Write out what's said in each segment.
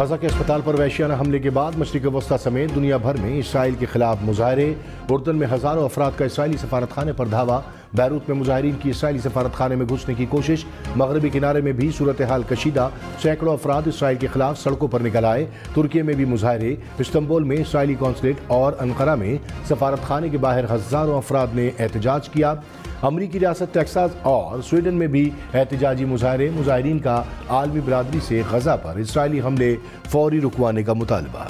غزہ کے اسپتال پر وحشیانہ حملے کے بعد مشرق وسطی سمیت دنیا بھر میں اسرائیل کے خلاف مظاہرے۔ اردن میں ہزاروں افراد کا اسرائیلی سفارتخانے پر دھاوا۔ بیروت میں مظاہرین کی اسرائیلی سفارتخانے میں گھسنے کی کوشش۔ مغربی کنارے میں بھی صورتحال کشیدہ، سینکڑوں افراد اسرائیل کے خلاف سڑکوں پر نکل آئے۔ ترکی میں بھی مظاہرے۔ استنبول میں اسرائیلی قونصلیٹ اور انقرہ میں سفارتخانے کے باہر ہزاروں افراد نے احتجاج کیا۔ امریکی ریاست ٹیکساس اور سویڈن میں بھی احتجاجی مظاہرے۔ مظاہرین کا عالمی برادری سے غزہ پر اسرائیلی حملے فوری رکوانے کا مطالبہ۔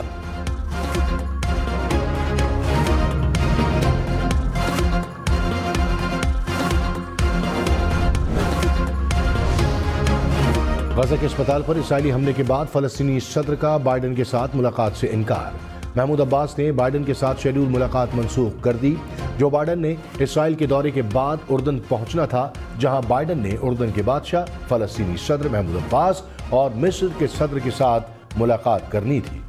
غزہ کے اسپتال پر اسرائیلی حملے کے بعد فلسطینی صدر کا بائیڈن کے ساتھ ملاقات سے انکار۔ محمود عباس نے بائیڈن کے ساتھ شیڈول ملاقات منسوخ کر دی۔ جو بائیڈن نے اسرائیل کے دورے کے بعد اردن پہنچنا تھا، جہاں بائیڈن نے اردن کے بادشاہ، فلسطینی صدر محمود عباس اور مصر کے صدر کے ساتھ ملاقات کرنی تھی۔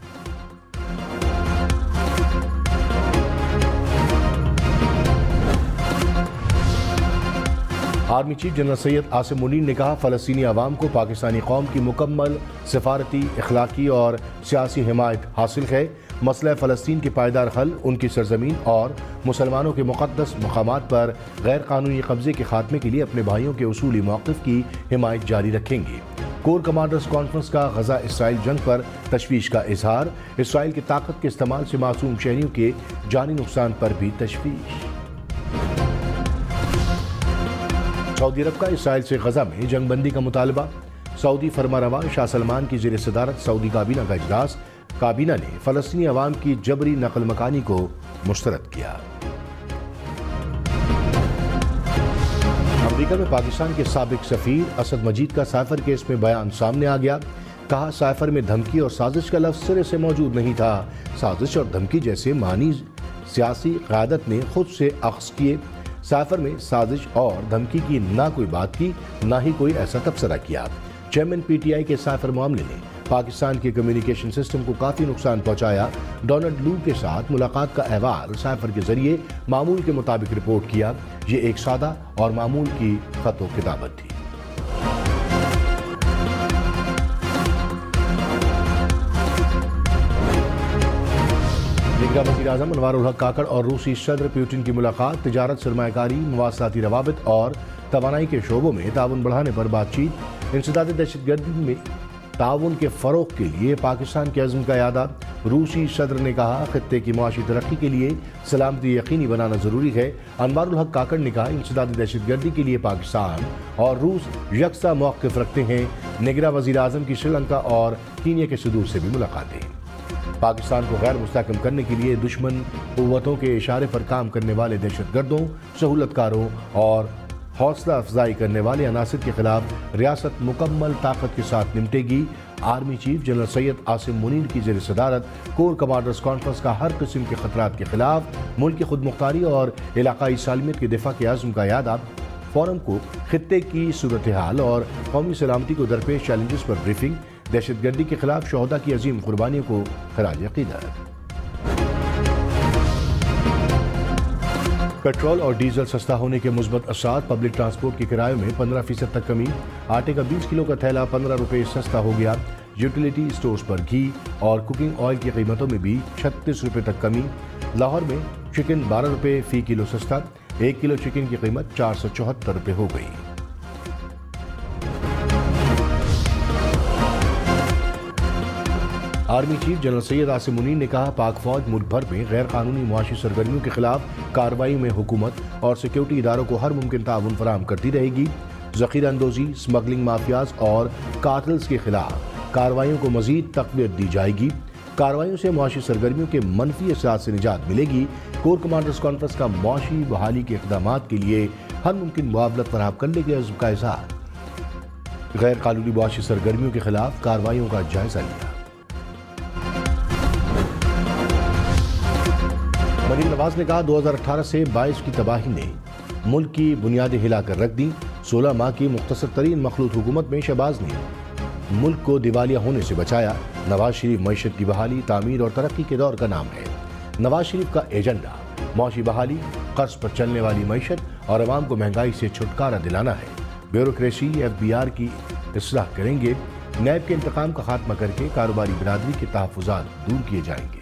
Army chief general Syed Asim Munir نے کہا، فلسطینی عوام کو پاکستانی قوم کی مکمل سفارتی، اخلاقی اور سیاسی حمایت حاصل ہے۔ مسئلہ فلسطین کے پائیدار حل، ان کی سرزمین اور مسلمانوں کے مقدس مقامات پر غیر قانونی قبضے کے خاتمے کے لیے اپنے بھائیوں کے اصولی موقف کی حمایت جاری رکھیں گے۔ کور کمانڈرز کانفرنس کا غزہ اسرائیل جنگ پر تشویش کا اظہار۔ اسرائیل کی طاقت کے استعمال سے معصوم شہریوں کے جانی نقصان پر بھی تشویش۔ سعودی عرب کا اسرائیل سے غزہ میں جنگ بندی کا مطالبہ۔ سعودی فرمانروا شاہ سلمان کی زیر صدارت سعودی کابینہ کا اجلاس۔ کابینہ نے فلسطینی عوام کی جبری نقل مکانی کو مسترد کیا۔ امریکہ میں پاکستان کے سابق سفیر اسد مجید کا سائفر کیس میں بیان سامنے آ گیا۔ کہا، سائفر میں دھمکی اور سازش کا لفظ سرے سے موجود نہیں تھا۔ سازش اور دھمکی جیسے معنی سیاسی قیادت نے خود سے اخذ کیے۔ سائفر میں سازش اور دھمکی کی نہ کوئی بات کی، نہ ہی کوئی ایسا تبصرہ کیا۔ چیئرمین پی ٹی آئی کے سائفر معاملے نے پاکستان کے کمیونیکیشن سسٹم کو کافی نقصان پہنچایا۔ ڈونلڈ لو کے ساتھ ملاقات کا احوال سائفر کے ذریعے معمول کے مطابق رپورٹ کیا۔ یہ ایک سادہ اور معمول کی خط و کتابت تھی۔ نگراں وزیر اعظم انوار الحق کاکڑ اور روسی صدر پیوٹن کی ملاقات۔ تجارت، سرمایہ کاری، مواصلاتی روابط اور توانائی کے شعبوں میں تعاون بڑھانے پر بات چیت۔ انسداد دہشت گردی میں تعاون کے فروغ کے لیے پاکستان کے عزم کا اعادہ۔ روسی صدر نے کہا، خطے کی معاشی ترقی کے لیے سلامتی یقینی بنانا ضروری ہے۔ انوار الحق کاکڑ نے کہا، انسداد دہشت گردی کے لیے پاکستان اور روس یکساں موقف رکھتے ہیں۔ نگراں وزیر اعظم کی سری لنکا اور کینیا کے صدور سے بھی ملاقاتیں۔ پاکستان کو غیر مستحکم کرنے کے لیے دشمن قوتوں کے اشارے پر کام کرنے والے دہشت گردوں، سہولت کاروں اور حوصلہ افزائی کرنے والے عناصر کے خلاف ریاست مکمل طاقت کے ساتھ نمٹے گی۔ Army chief general Syed Asim Munir کی زیر صدارت کور کمانڈرز کانفرنس کا ہر قسم کے خطرات کے خلاف ملک کی خود مختاری اور علاقائی سالمیت کے دفاع کے عزم کا اعادہ۔ فورم کو خطے کی صورتحال اور قومی سلامتی کو درپیش چیلنجز پر بریفنگ۔ دہشت گردی کے خلاف شہداء کی عظیم قربانیوں کو خراج عقیدت۔ پیٹرول اور ڈیزل سستا ہونے کے مثبت اثرات۔ پبلک ٹرانسپورٹ کے کرایوں میں 15% تک کمی۔ آٹے کا 20 کلو کا تھیلا 15 روپے سستا ہو گیا۔ یوٹیلیٹی سٹورز پر گھی اور کوکنگ آئل کی قیمتوں میں بھی 36 روپے تک کمی۔ لاہور میں چکن 12 روپے فی کلو سستا۔ 1 کلو چکن کی قیمت 474 روپے ہو گئی۔ Army chief general Syed Asim Munir نے کہا، پاک فوج ملک بھر میں غیر قانونی معاشی سرگرمیوں کے خلاف کارروائی میں حکومت اور سیکیورٹی اداروں کو ہر ممکن تعاون فراہم کرتی رہے گی۔ ذخیرہ اندوزی، سمگلنگ مافیاز اور قاتلز کے خلاف کارروائیوں کو مزید تقویت دی جائے گی۔ کارروائیوں سے معاشی سرگرمیوں کے منفی اثرات سے نجات ملے گی۔ کور کمانڈرز کانفرنس کا معاشی بحالی کے اقدامات کے لیے ہر ممکن معاونت فراہم کرنے کے عزم کا اظہار۔ غیر قانونی معاشی سرگرمیوں کے خلاف کارروائیوں کا جائزہ لیا۔ مریم نواز نے کہا، 2018 سے 22 کی تباہی نے ملک کی بنیادیں ہلا کر رکھ دیں۔ 16 ماہ کی مختصر ترین مخلوط حکومت میں شہباز نے ملک کو دیوالیہ ہونے سے بچایا۔ نواز شریف معیشت کی بحالی، تعمیر اور ترقی کے دور کا نام ہے۔ نواز شریف کا ایجنڈا معاشی بحالی، قرض پر چلنے والی معیشت اور عوام کو مہنگائی سے چھٹکارا دلانا ہے۔ بیوروکریسی، FBR کی اصلاح کریں گے۔ نیب کے انتقام کا خاتمہ کر کے کاروباری برادری کے تحفظات دور کیے جائیں گے۔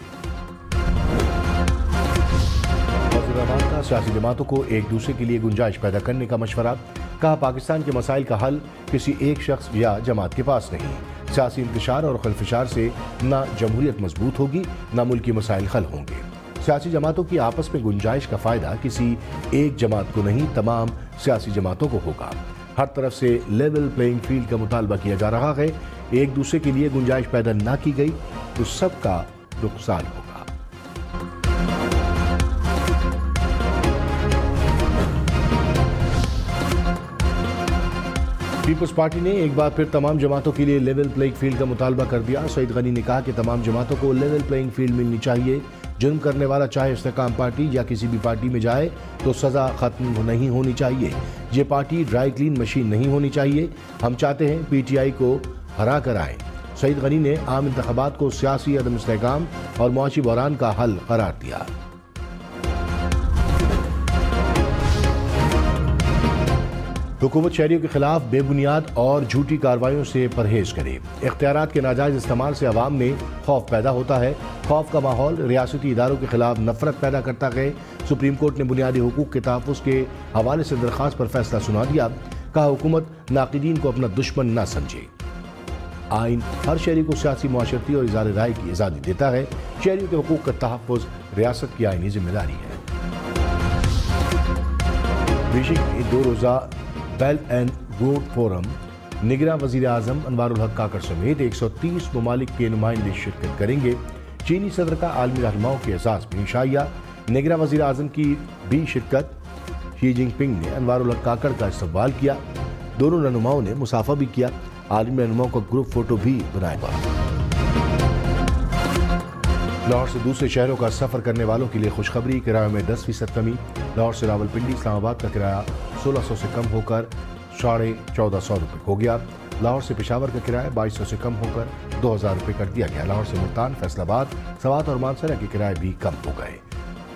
وزیراعظم کا سیاسی جماعتوں کو ایک دوسرے کے لیے گنجائش پیدا کرنے کا مشورہ، کہا پاکستان کے مسائل کا حل کسی ایک شخص یا جماعت کے پاس نہیں، سیاسی انتشار اور خلفشار سے نہ جمہوریت مضبوط ہوگی نہ ملکی مسائل حل ہوں گے۔ سیاسی جماعتوں کی آپس میں گنجائش کا فائدہ کسی ایک جماعت کو نہیں، تمام سیاسی جماعتوں کو ہوگا۔ ہر طرف سے لیول پلینگ فیلڈ کا مطالبہ کیا جا رہا ہے، ایک دوسرے کے لیے گنجائش پیدا نہ کی گئی تو سب کا نقصان ہوگا۔ پیپلز پارٹی نے ایک بار پھر تمام جماعتوں کے لیے لیول پلینگ فیلڈ کا مطالبہ کر دیا۔ سعید غنی نے کہا کہ تمام جماعتوں کو لیول پلینگ فیلڈ ملنی چاہیے، جرم کرنے والا چاہے استحکام پارٹی یا کسی بھی پارٹی میں جائے تو سزا ختم نہیں ہونی چاہیے، یہ پارٹی ڈرائی کلین مشین نہیں ہونی چاہیے، ہم چاہتے ہیں پی ٹی آئی کو ہرا کر آئیں۔ سعید غنی نے عام انتخابات کو سیاسی عدم استحکام اور معاشی بحران کا حل قرار دیا۔ حکومت شہریوں کے خلاف بے بنیاد اور جھوٹی کارروائیوں سے پرہیز کرے، اختیارات کے ناجائز استعمال سے عوام میں خوف پیدا ہوتا ہے، خوف کا ماحول ریاستی اداروں کے خلاف نفرت پیدا کرتا ہے۔ سپریم کورٹ نے بنیادی حقوق کے تحفظ کے حوالے سے درخواست پر فیصلہ سنا دیا، کہا حکومت ناقدین کو اپنا دشمن نہ سمجھے۔ آئین ہر شہری کو سیاسی، معاشرتی اور اظہار رائے کی آزادی دیتا ہے، شہریوں کے حقوق کا تحفظ ریاست کی آئینی ذمہ داری ہے۔ بیجنگ میں 2 روزہ بیلٹ اینڈ روڈ فورم نگراں وزیر اعظم انوار الحق کاکڑ سمیت 130 ممالک کے نمائندے شرکت کریں گے۔ چینی صدر کا عالمی رہنماؤں کے اعزاز میں شائع، نگراں وزیر اعظم کی بھی شرکت۔ شی جن پنگ نے انوار الحق کاکڑ کا استقبال کیا، دونوں رہنماؤں نے مصافحہ بھی کیا، عالمی رہنماؤں کا گروپ فوٹو بھی بنایا گیا۔ لاہور سے دوسرے شہروں کا سفر کرنے والوں کے لیے خوشخبری، کرایوں میں 10% کمی۔ لاہور سے راولپنڈی اسلام آباد کا کرایہ 1600 سے کم ہو کر 1450 روپے ہو گیا۔ لاہور سے پشاور کا کرایہ 2200 سے کم ہو کر 2000 روپے کر دیا گیا۔ لاہور سے ملتان، فیصل آباد، سوات اور مانسہرہ کے کرایے بھی کم ہو گئے۔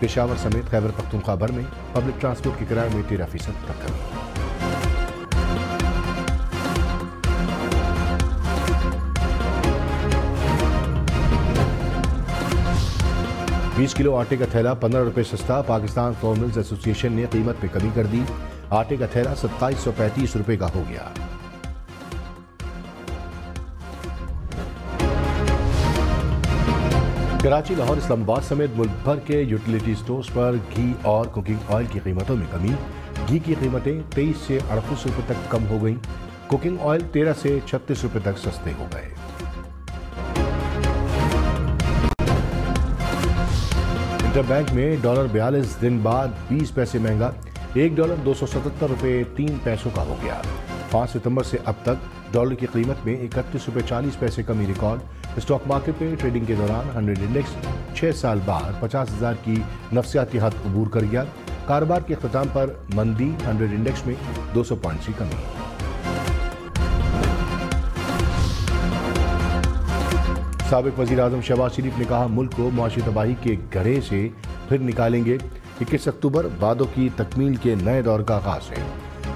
پشاور سمیت خیبر پختونخوا بھر میں پبلک ٹرانسپورٹ کے کرایے میں 13% تک کمی۔ 20 کلو آٹے کا تھیلا 15 روپے سستا، پاکستان فلور ملز ایسوسی ایشن نے قیمت میں کمی کر دی، آٹے کا تھیلا 2735 روپے کا ہو گیا۔ کراچی، لاہور، اسلام آباد سمیت ملک بھر کے یوٹیلیٹی سٹورز پر گھی اور کوکنگ آئل کی قیمتوں میں کمی، گھی کی قیمتیں 23 سے 38 روپے تک کم ہو گئیں، کوکنگ آئل 13 سے 36 روپے تک سستے ہو گئے۔ انٹر بینک میں ڈالر 42 دن بعد 20 پیسے مہنگا، $1 277 روپے 3 پیسوں کا ہو گیا۔ 5 ستمبر سے اب تک ڈالر کی قیمت میں 31 روپے 40 پیسے کمی ریکارڈ۔ اسٹاک مارکیٹ میں ٹریڈنگ کے دوران 100 انڈیکس 6 سال بعد 50,000 کی نفسیاتی حد عبور کر گیا۔ کاروبار کے اختتام پر مندی، 100 انڈیکس میں 200 پوائنٹس کی کمی۔ سابق وزیر اعظم شہباز شریف نے کہا ملک کو معاشی تباہی کے گڑھے سے پھر نکالیں گے۔ 21 اکتوبر وعدوں کی تکمیل کے نئے دور کا آغاز ہے،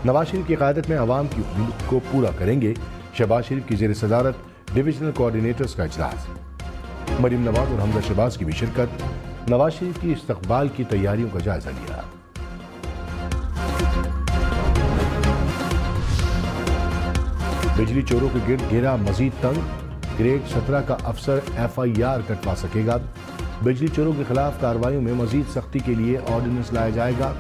نواز شریف کی قیادت میں عوام کی امید کو پورا کریں گے۔ شہباز شریف کی زیر صدارت ڈویژنل کوآرڈینیٹرز کا اجلاس، مریم نواز اور حمزہ شہباز کی بھی شرکت، نواز شریف کی استقبال کی تیاریوں کا جائزہ لیا۔ بجلی چوروں کے گرد گھیرا مزید تنگ، گریڈ 17 کا افسر FIR کٹوا سکے گا۔ بجلی چوروں کے خلاف کارروائیوں میں مزید سختی کے لیے آرڈیننس لایا جائے گا۔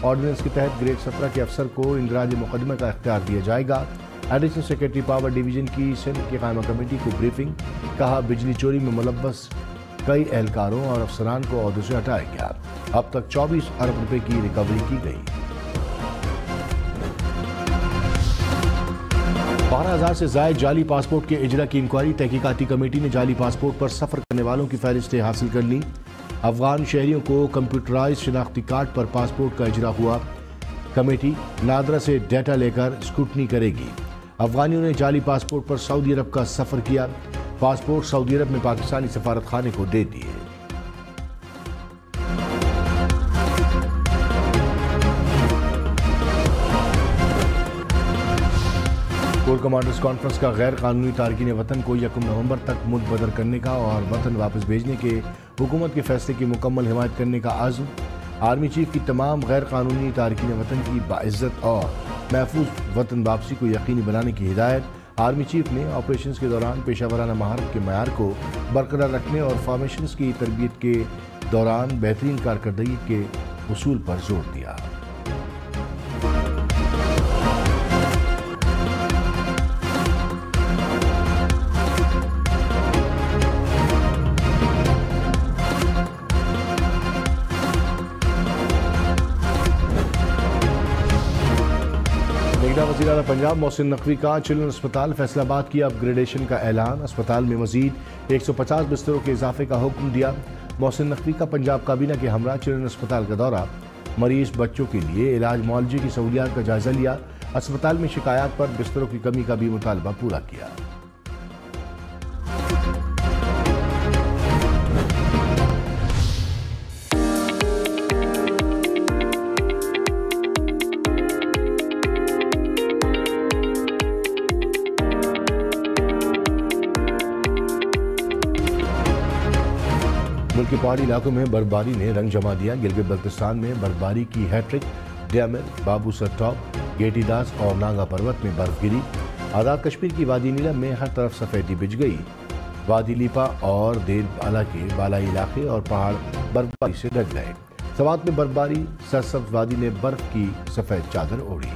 آرڈیننس کے تحت گریڈ 17 کے افسر کو اندراج مقدمہ کا اختیار دیا جائے گا۔ ایڈیشنل سیکرٹری پاور ڈویژن کی سندھ کی قائمہ کمیٹی کو بریفنگ، کہا بجلی چوری میں ملوث کئی اہلکاروں اور افسران کو عہدوں سے ہٹایا گیا، اب تک 24 ارب روپے کی ریکوری کی گئی۔ 12,000 سے زائد جعلی پاسپورٹ کے اجرا کی انکوائری، تحقیقاتی کمیٹی نے جعلی پاسپورٹ پر سفر کرنے والوں کی فہرستیں حاصل کر لی۔ افغان شہریوں کو کمپیوٹرائز شناختی کارڈ پر پاسپورٹ کا اجرا ہوا، کمیٹی نادرا سے ڈیٹا لے کر اسکروٹنی کرے گی۔ افغانیوں نے جعلی پاسپورٹ پر سعودی عرب کا سفر کیا، پاسپورٹ سعودی عرب میں پاکستانی سفارت خانے کو دے دیے۔ کور کمانڈرز کانفرنس کا غیر قانونی تارکین وطن کو 1 نومبر تک ملک بدر کرنے کا اور وطن واپس بھیجنے کے حکومت کے فیصلے کی مکمل حمایت کرنے کا عزم۔ آرمی چیف کی تمام غیر قانونی تارکین وطن کی باعزت اور محفوظ وطن واپسی کو یقینی بنانے کی ہدایت۔ آرمی چیف نے آپریشنز کے دوران پیشہ ورانہ مہارت کے معیار کو برقرار رکھنے اور فارمیشنز کی تربیت کے دوران بہترین کارکردگی کے اصول پر زور دیا۔ وزیر اعلیٰ پنجاب محسن نقوی کا چلڈرن اسپتال فیصل آباد کی اپ گریڈیشن کا اعلان۔ اسپتال میں مزید 150 بستروں کے اضافے کا حکم دیا۔ محسن نقوی کا پنجاب کابینہ کے ہمراہ چلڈرن اسپتال کا دورہ، مریض بچوں کے لیے علاج معالجے کی سہولیات کا جائزہ لیا۔ اسپتال میں شکایات پر بستروں کی کمی کا بھی مطالبہ پورا کیا۔ ملک کے پہاڑی علاقوں میں برفباری نے رنگ جما دیا۔ گلگت بلتستان میں برفباری کی ہیٹرک، ڈیمر، بابو سر ٹاپ، گیٹی داس اور ناگا پروت میں برف گری۔ آزاد کشمیر کی وادی نیلم میں ہر طرف سفیدی بچھ گئی۔ وادی لیپا اور دیر بالا کے بالائی علاقے اور پہاڑ برفباری سے ڈھک گئے۔ سوات میں برفباری، سرسبز وادی نے برف کی سفید چادر اوڑھی۔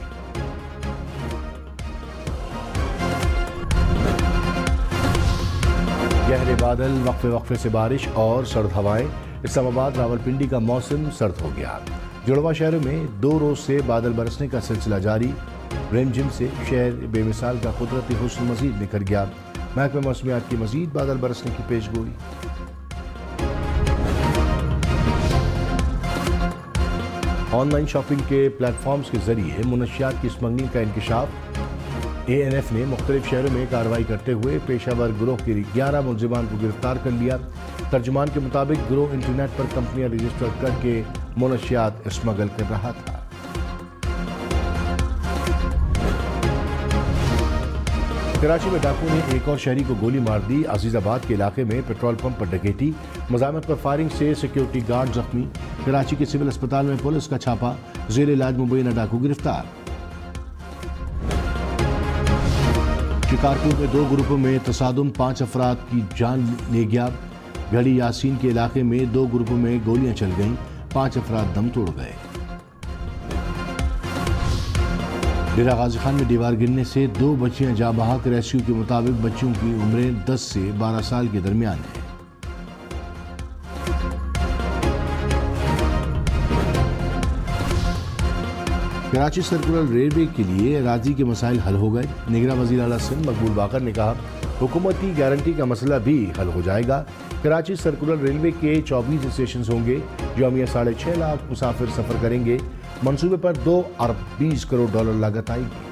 گہرے بادل، وقفے وقفے سے بارش اور سرد ہوائیں۔ اسلام آباد راولپنڈی کا موسم سرد ہو گیا۔ جڑواں شہروں میں 2 روز سے بادل برسنے کا سلسلہ جاری۔ رم جھم سے شہر بے مثال کا قدرتی حسن مزید نکھر گیا۔ محکمہ موسمیات کی مزید بادل برسنے کی پیش گوئی۔ آن لائن شاپنگ کے پلیٹ فارمز کے ذریعے منشیات کی اسمگلنگ کا انکشاف۔ ANF نے مختلف شہروں میں کارروائی کرتے ہوئے پیشہ ور گروہ کے 11 ملزمان کو گرفتار کر لیا۔ ترجمان کے مطابق گروہ انٹرنیٹ پر کمپنیاں رجسٹر کر کے منشیات اسمگل کر رہا تھا۔ کراچی میں ڈاکو نے ایک اور شہری کو گولی مار دی۔ عزیز آباد کے علاقے میں پیٹرول پمپ پر ڈکیتی، مزاحمت پر فائرنگ سے سیکیورٹی گارڈ زخمی۔ کراچی کے سول اسپتال میں پولیس کا چھاپا، زیر علاج مبینہ ڈاکو گرفتار۔ شکارپور میں 2 گروپوں میں تصادم، 5 افراد کی جان لے گیا۔ گھڑی یاسین کے علاقے میں 2 گروپوں میں گولیاں چل گئیں، 5 افراد دم توڑ گئے۔ ڈیرہ غازی خان میں دیوار گرنے سے 2 بچیاں جاں بحق۔ ریسکیو کے مطابق بچوں کی عمریں 10 سے 12 سال کے درمیان ہیں۔ کراچی سرکولر ریلوے کے لیے اراضی کے مسائل حل ہو گئے۔ نگراں وزیر اعلیٰ سندھ مقبول باقر نے کہا، حکومتی گارنٹی کا مسئلہ بھی حل ہو جائے گا۔ کراچی سرکولر ریلوے کے 24 اسٹیشنز ہوں گے۔ یومیہ 6.5 لاکھ مسافر سفر کریں گے۔ منصوبے پر 2 ارب 20 کروڑ ڈالر لاگت آئے گی۔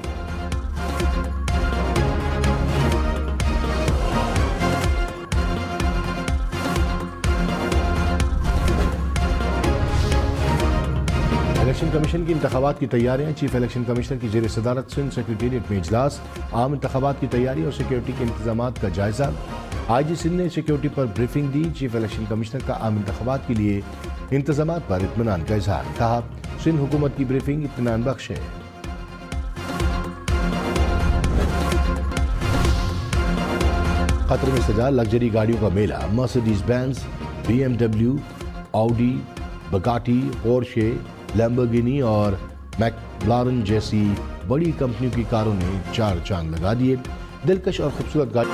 الیکشن کمیشن کی انتخابات کی تیاریاں۔ چیف الیکشن کمشنر کی زیر صدارت سندھ سیکریٹریٹ میں اجلاس۔ عام انتخابات کی تیاری اور سیکیورٹی کے انتظامات کا جائزہ۔ IG سندھ نے سیکیورٹی پر بریفنگ دی۔ چیف الیکشن کمشنر کا عام انتخابات کے لیے انتظامات پر اطمینان کا اظہار۔ کہا، سندھ حکومت کی بریفنگ اطمینان بخش ہے۔ قطر میں سجا لگژری گاڑیوں کا میلہ۔ Mercedes Benz, BMW، Audi, Bugatti, Porsche, Lamborghini اور میکلارن جیسی بڑی کمپنیوں کی کاروں نے 4 چاند لگا دیے۔ دلکش اور خوبصورت گاڑی